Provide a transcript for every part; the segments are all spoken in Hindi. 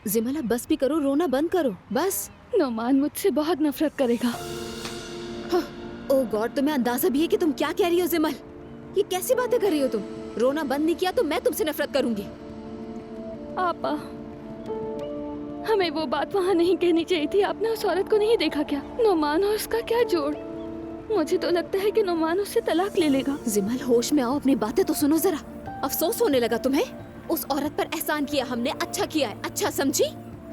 जिमल अब बस भी करो, रोना बंद करो बस। नोमान मुझसे बहुत नफरत करेगा। ओ गॉड, तुम्हें अंदाजा भी है कि तुम क्या कह रही हो जिमल? ये कैसी बातें कर रही हो तुम? रोना बंद नहीं किया तो मैं तुमसे नफरत करूंगी। आपा, हमें वो बात वहाँ नहीं कहनी चाहिए थी। आपने उस औरत को नहीं देखा क्या? नोमान और उसका क्या जोड़? मुझे तो लगता है कि नोमान उससे तलाक ले लेगा। जिमल होश में आओ, अपनी बातें तो सुनो जरा। अफसोस होने लगा तुम्हें? उस औरत पर एहसान किया हमने, अच्छा किया है, अच्छा समझी?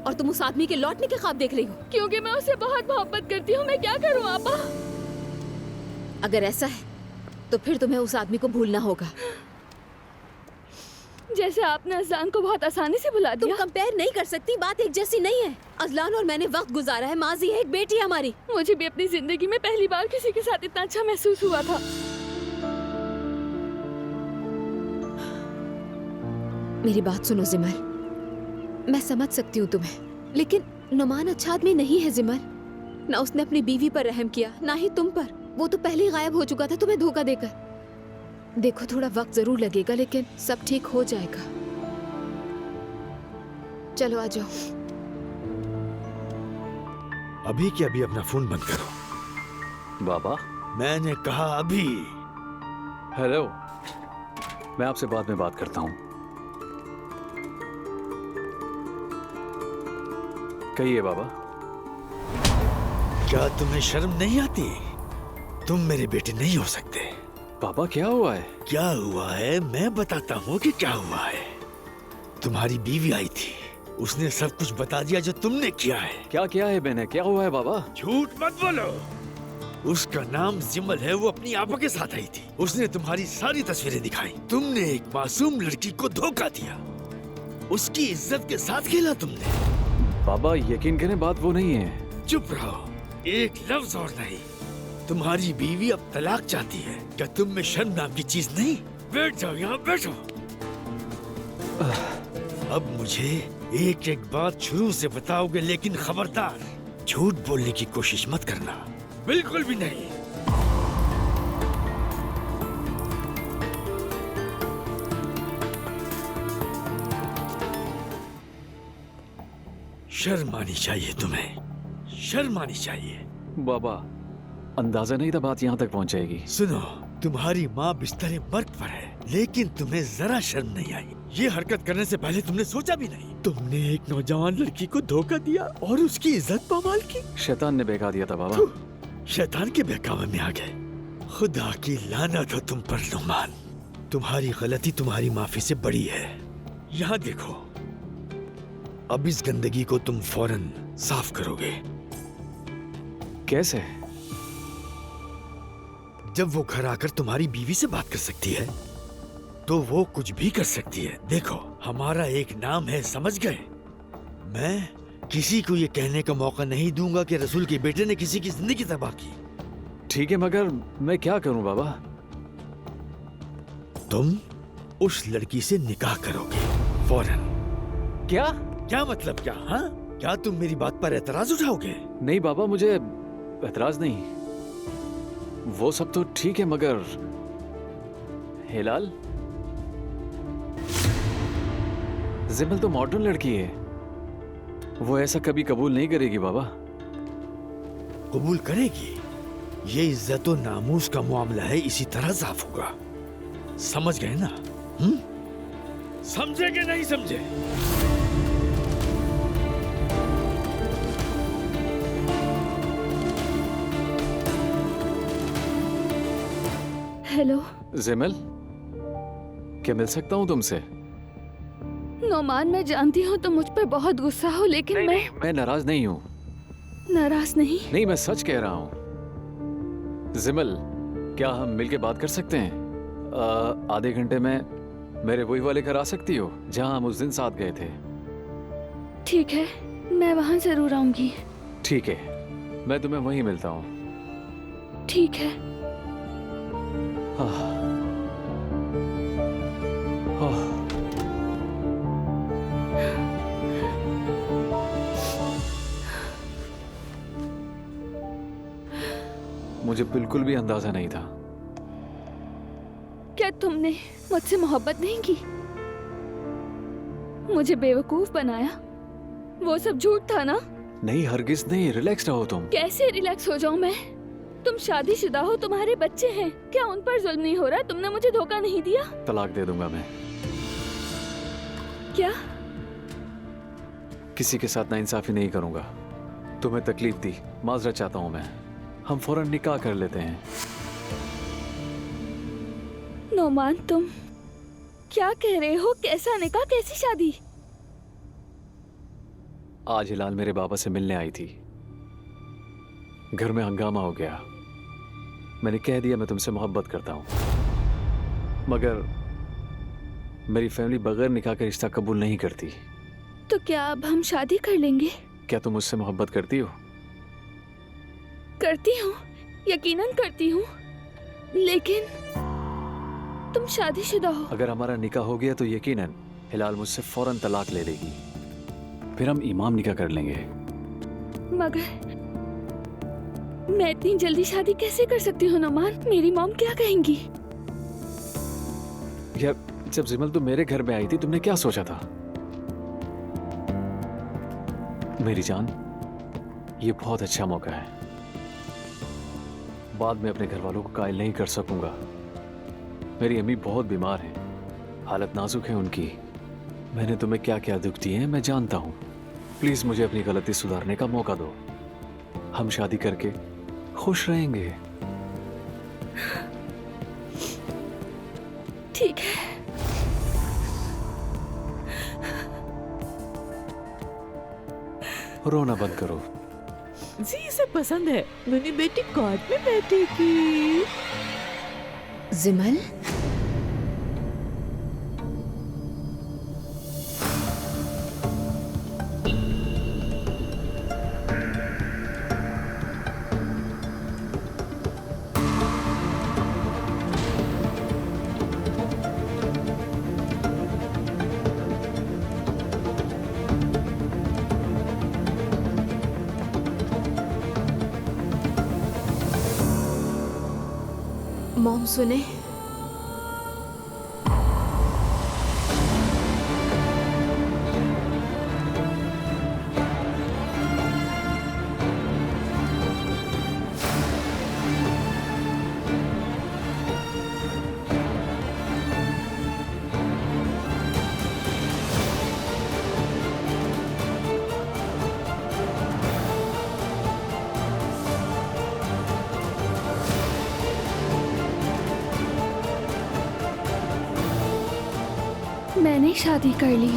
और तुम उस आदमी के लौटने के ख्वाब देख रही हो। क्योंकि मैं उससे बहुत मोहब्बत करती हूँ। मैं क्या करूँ आपा? अगर ऐसा है तो फिर तुम्हें उस आदमी को भूलना होगा। जैसे आपने अजलान को बहुत आसानी से भुला तुम दिया। कंपेयर नहीं कर सकती, बात एक जैसी नहीं है। अजलान और मैंने वक्त गुजारा है, माजी है, एक बेटी है हमारी। मुझे भी अपनी जिंदगी में पहली बार किसी के साथ इतना अच्छा महसूस हुआ था। मेरी बात सुनो जिमल, मैं समझ सकती हूँ तुम्हें, लेकिन नुमान अच्छा आदमी नहीं है जिमल। ना उसने अपनी बीवी पर रहम किया, ना ही तुम पर। वो तो पहले ही गायब हो चुका था तुम्हें धोखा देकर। देखो थोड़ा वक्त जरूर लगेगा, लेकिन सब ठीक हो जाएगा। चलो आ जाओ। अभी के अभी अपना फोन बंद करो। बाबा, मैंने कहा अभी। हेलो, मैं आपसे बाद में बात करता हूँ। कहिए बाबा। क्या तुम्हें शर्म नहीं आती? तुम मेरे बेटे नहीं हो सकते। बाबा क्या हुआ है? क्या हुआ है मैं बताता हूँ कि क्या हुआ है। तुम्हारी बीवी आई थी, उसने सब कुछ बता दिया जो तुमने किया है। क्या किया है मैंने? क्या हुआ है बाबा? झूठ मत बोलो। उसका नाम जिमल है, वो अपनी आपा के साथ आई थी। उसने तुम्हारी सारी तस्वीरें दिखाई। तुमने एक मासूम लड़की को धोखा दिया, उसकी इज्जत के साथ खेला तुमने। बाबा यकीन करें, बात वो नहीं है। चुप रहो, एक लफ्ज और नहीं। तुम्हारी बीवी अब तलाक चाहती है। क्या तुम में शर्म नाम की चीज नहीं? बैठ जाओ, यहाँ बैठो। अब मुझे एक एक बात शुरू से बताओगे, लेकिन खबरदार झूठ बोलने की कोशिश मत करना, बिल्कुल भी नहीं। शर्म आनी चाहिए तुम्हें, शर्म आनी चाहिए। बाबा अंदाजा नहीं था बात यहाँ तक पहुँच जाएगी। सुनो, तुम्हारी माँ बिस्तरे मर्ग पर है, लेकिन तुम्हें जरा शर्म नहीं आई। ये हरकत करने से पहले तुमने सोचा भी नहीं। तुमने एक नौजवान लड़की को धोखा दिया और उसकी इज्जत पामाल की। शैतान ने बहका दिया था बाबा। शैतान के बहकावे में आ गए। खुदा की लानत हो तुम पर नुमान। तुम्हारी गलती तुम्हारी माफी से बड़ी है। यहाँ देखो, अब इस गंदगी को तुम फौरन साफ करोगे। कैसे? जब वो घर आकर तुम्हारी बीवी से बात कर सकती है, तो वो कुछ भी कर सकती है। देखो, हमारा एक नाम है, समझ गए? मैं किसी को ये कहने का मौका नहीं दूंगा कि रसूल के बेटे ने किसी की जिंदगी तबाह की। ठीक है, मगर मैं क्या करूं बाबा? तुम उस लड़की से निकाह करोगे फौरन। क्या? क्या मतलब क्या? हाँ, क्या तुम मेरी बात पर एतराज उठाओगे? नहीं बाबा, मुझे एतराज नहीं। वो सब तो ठीक है, मगर हिलाल, जिमल तो मॉडर्न लड़की है। वो ऐसा कभी कबूल नहीं करेगी बाबा। कबूल करेगी? ये इज्जत और नामूस का मामला है, इसी तरह साफ होगा। समझ गए ना? समझे कि नहीं समझे? हेलो जिमल, क्या मिल सकता हूँ तुमसे? नोमान, मैं जानती हूँ तुम मुझ पर बहुत गुस्सा हो, लेकिन मैं नाराज नहीं हूँ। नाराज नहीं। नहीं, मैं सच कह रहा हूँ। जिमल, क्या हम मिलके बात कर सकते हैं? आधे घंटे में मेरे वही वाले घर आ सकती हो जहाँ हम उस दिन साथ गए थे? ठीक है, मैं वहाँ जरूर आऊंगी। ठीक है, मैं तुम्हें वहीं मिलता हूँ। ठीक है। मुझे बिल्कुल भी अंदाजा नहीं था। क्या तुमने मुझसे मोहब्बत नहीं की? मुझे बेवकूफ बनाया? वो सब झूठ था ना? नहीं हरगिज नहीं, रिलैक्स रहो तुम। कैसे रिलैक्स हो जाऊं मैं? तुम शादीशुदा हो, तुम्हारे बच्चे हैं, क्या उन पर जुल्म नहीं हो रहा? तुमने मुझे धोखा नहीं दिया? तलाक दे दूंगा मैं। क्या? किसी के साथ नाइंसाफी नहीं करूंगा। तुम्हें तकलीफ दी, माजरत चाहता हूं मैं। हम फौरन निकाह कर लेते हैं। नोमान, तुम क्या कह रहे हो? कैसा निकाह, कैसी शादी? आज हिलाल मेरे बाबा से मिलने आई थी। घर में हंगामा हो गया। मैंने कह दिया मैं तुमसे मोहब्बत करता हूं, मगर मेरी फैमिली बगैर निकाह का रिश्ता कबूल नहीं करती। तो क्या अब हम शादी कर लेंगे? क्या तुम मुझसे मोहब्बत करती हो? करती हूँ, यकीनन करती हूँ, लेकिन तुम शादीशुदा हो। अगर हमारा निकाह हो गया तो यकीनन हिलाल मुझसे फौरन तलाक ले लेगी, फिर हम इमाम निकाह कर लेंगे। मगर मैं इतनी जल्दी शादी कैसे कर सकती हूँ नोमान? मेरी मॉम क्या कहेंगी? यार, जब जिमल तुम मेरे घर में आई थी तुमने क्या सोचा था? मेरी जान, ये बहुत अच्छा मौका है। बाद में अपने घर वालों को कायल नहीं कर सकूंगा। मेरी अम्मी बहुत बीमार हैं, हालत नाजुक है उनकी। मैंने तुम्हें क्या क्या दुख दिए हैं मैं जानता हूं। प्लीज मुझे अपनी गलती सुधारने का मौका दो। हम शादी करके खुश रहेंगे। ठीक है। रोना बंद करो। जी इसे पसंद है। मेरी बेटी कॉट में बैठेगी। जिमल, मॉम सुने। मैंने शादी कर ली।